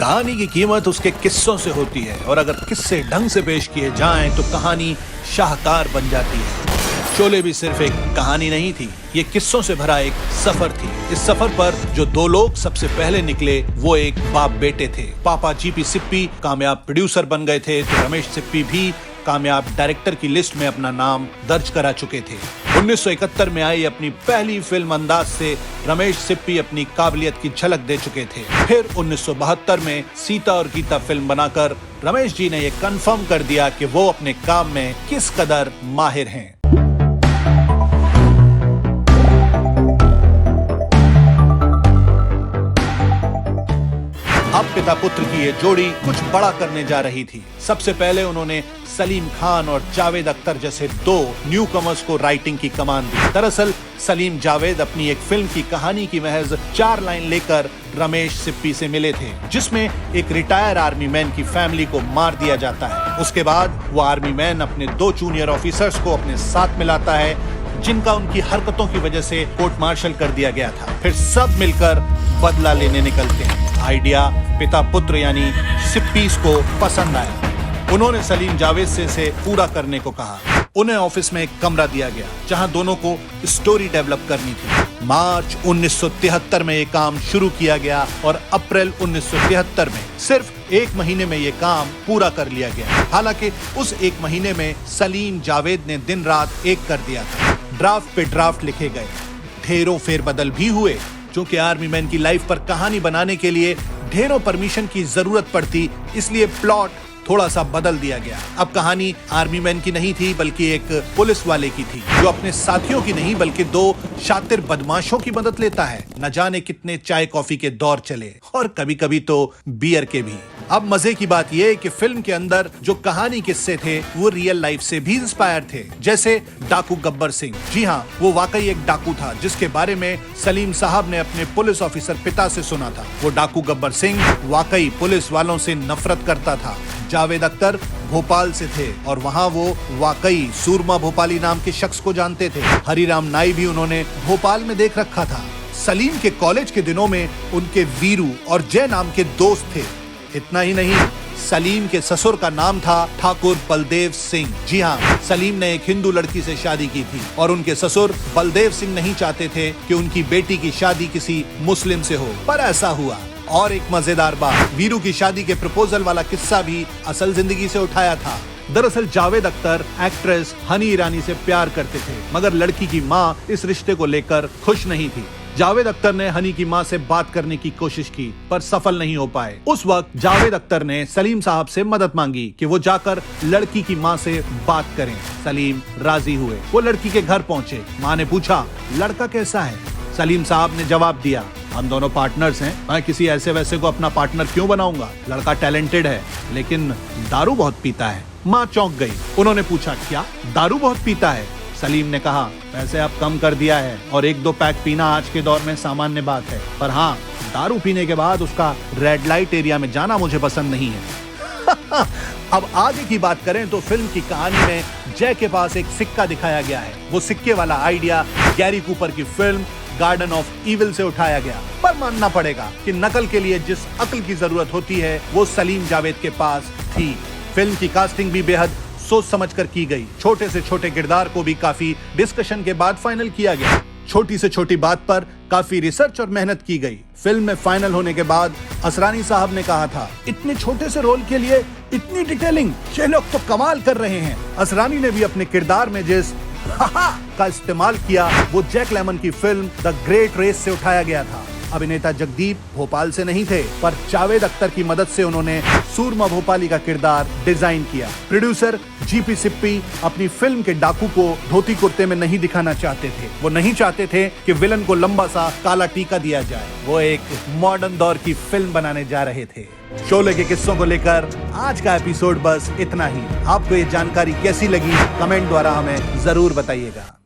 कहानी की कीमत उसके किस्सों से होती है और अगर किस्से ढंग से पेश किए जाएं तो कहानी शाहकार बन जाती है। शोले भी सिर्फ एक कहानी नहीं थी, ये किस्सों से भरा एक सफर थी। इस सफर पर जो दो लोग सबसे पहले निकले वो एक बाप बेटे थे। पापा जीपी सिप्पी कामयाब प्रोड्यूसर बन गए थे तो रमेश सिप्पी भी कामयाब डायरेक्टर की लिस्ट में अपना नाम दर्ज करा चुके थे। 1971 में आई अपनी पहली फिल्म अंदाज से रमेश सिप्पी अपनी काबिलियत की झलक दे चुके थे। फिर 1972 में सीता और गीता फिल्म बनाकर रमेश जी ने यह कंफर्म कर दिया कि वो अपने काम में किस कदर माहिर हैं। अब पिता पुत्र की ये जोड़ी कुछ बड़ा करने जा रही थी। सबसे पहले उन्होंने सलीम खान और जावेद अख्तर जैसे दो न्यू कमर्स को राइटिंग की कमान दी। दरअसल सलीम जावेद अपनी एक फिल्म की कहानी की महज 4 लाइन लेकर रमेश सिप्पी से मिले थे, जिसमें एक रिटायर आर्मी मैन की फैमिली को मार दिया जाता है। उसके बाद वो आर्मी मैन अपने 2 जूनियर ऑफिसर्स को अपने साथ मिलाता है, जिनका उनकी हरकतों की वजह से कोर्ट मार्शल कर दिया गया था। फिर सब मिलकर बदला लेने निकलते हैं। आइडिया पिता पुत्र यानी सिप्पीज को पसंद आया। उन्होंने सलीम जावेद से इसे पूरा करने को कहा। उन्हें ऑफिस में एक कमरा दिया गया जहां दोनों को स्टोरी डेवलप करनी थी। मार्च 1973 में ये काम शुरू किया गया और अप्रैल 1973 में सिर्फ 1 महीने में ये काम पूरा कर लिया गया। हालांकि उस 1 महीने में सलीम जावेद ने दिन रात एक कर दिया था। ड्राफ्ट पे ड्राफ्ट लिखे गए, ढेरों फेरबदल भी हुए, क्योंकि आर्मी मैन की लाइफ पर कहानी बनाने के लिए ढेरों परमिशन की जरूरत पड़ती, इसलिए प्लॉट थोड़ा सा बदल दिया गया। अब कहानी आर्मी मैन की नहीं थी बल्कि एक पुलिस वाले की थी, जो अपने साथियों की नहीं बल्कि 2 शातिर बदमाशों की मदद लेता है। न जाने कितने चाय कॉफी के दौर चले और कभी कभी तो बियर के भी। अब मजे की बात यह कि फिल्म के अंदर जो कहानी किस्से थे वो रियल लाइफ से भी इंस्पायर थे, जैसे डाकू गब्बर सिंह। जी हाँ, वो वाकई एक डाकू था जिसके बारे में सलीम साहब ने अपने पुलिस ऑफिसर पिता से सुना था। वो डाकू गब्बर सिंह वाकई पुलिस वालों से नफरत करता था। जावेद अख्तर भोपाल से थे और वहाँ वो वाकई सूरमा भोपाली नाम के शख्स को जानते थे। हरिराम नाई भी उन्होंने भोपाल में देख रखा था। सलीम के कॉलेज के दिनों में उनके वीरू और जय नाम के दोस्त थे। इतना ही नहीं, सलीम के ससुर का नाम था ठाकुर बलदेव सिंह। जी हाँ, सलीम ने एक हिंदू लड़की से शादी की थी और उनके ससुर बलदेव सिंह नहीं चाहते थे कि उनकी बेटी की शादी किसी मुस्लिम से हो, पर ऐसा हुआ। और एक मजेदार बात, वीरू की शादी के प्रपोजल वाला किस्सा भी असल जिंदगी से उठाया था। दरअसल जावेद अख्तर एक्ट्रेस हनी ईरानी से प्यार करते थे, मगर लड़की की माँ इस रिश्ते को लेकर खुश नहीं थी। जावेद अख्तर ने हनी की माँ से बात करने की कोशिश की पर सफल नहीं हो पाए। उस वक्त जावेद अख्तर ने सलीम साहब से मदद मांगी कि वो जाकर लड़की की माँ से बात करें। सलीम राजी हुए। वो लड़की के घर पहुँचे। माँ ने पूछा, लड़का कैसा है? सलीम साहब ने जवाब दिया, हम दोनों पार्टनर्स हैं, मैं किसी ऐसे वैसे को अपना पार्टनर क्यों बनाऊंगा? लड़का टैलेंटेड है लेकिन दारू बहुत पीता है। माँ चौंक गई। उन्होंने पूछा, क्या दारू बहुत पीता है? सलीम ने कहा, वैसे अब कम कर दिया है और 1-2 पैक पीना आज के दौर में सामान्य बात है, पर हाँ, दारू पीने के बाद उसका रेड लाइट एरिया में जाना मुझे पसंद नहीं है। अब आगे की बात करें तो फिल्म की कहानी में जय के पास एक सिक्का दिखाया गया है। वो सिक्के वाला आइडिया गैरी कूपर की फिल्म गार्डन ऑफ इविल से उठाया गया, पर मानना पड़ेगा कि नकल के लिए जिस अक्ल की जरूरत होती है वो सलीम जावेद के पास थी। फिल्म की कास्टिंग भी बेहद सोच समझकर की गई। छोटे से छोटे किरदार को भी काफी डिस्कशन के बाद फाइनल किया गया। छोटी से छोटी बात पर काफी रिसर्च और मेहनत की गई। फिल्म में फाइनल होने के बाद असरानी साहब ने कहा था, इतने छोटे से रोल के लिए इतनी डिटेलिंग, ये लोग तो कमाल कर रहे हैं। असरानी ने भी अपने किरदार में जिस का इस्तेमाल किया वो जैक लेमन की फिल्म द ग्रेट रेस से उठाया गया था। अभिनेता जगदीप भोपाल से नहीं थे, पर जावेद अख्तर की मदद से उन्होंने सूरमा भोपाली का किरदार डिजाइन किया। प्रोड्यूसर जीपी सिप्पी अपनी फिल्म के डाकू को धोती कुर्ते में नहीं दिखाना चाहते थे। वो नहीं चाहते थे कि विलन को लंबा सा काला टीका दिया जाए। वो एक मॉडर्न दौर की फिल्म बनाने जा रहे थे। शोले के किस्सों को लेकर आज का एपिसोड बस इतना ही। आपको ये जानकारी कैसी लगी कमेंट द्वारा हमें जरूर बताइएगा।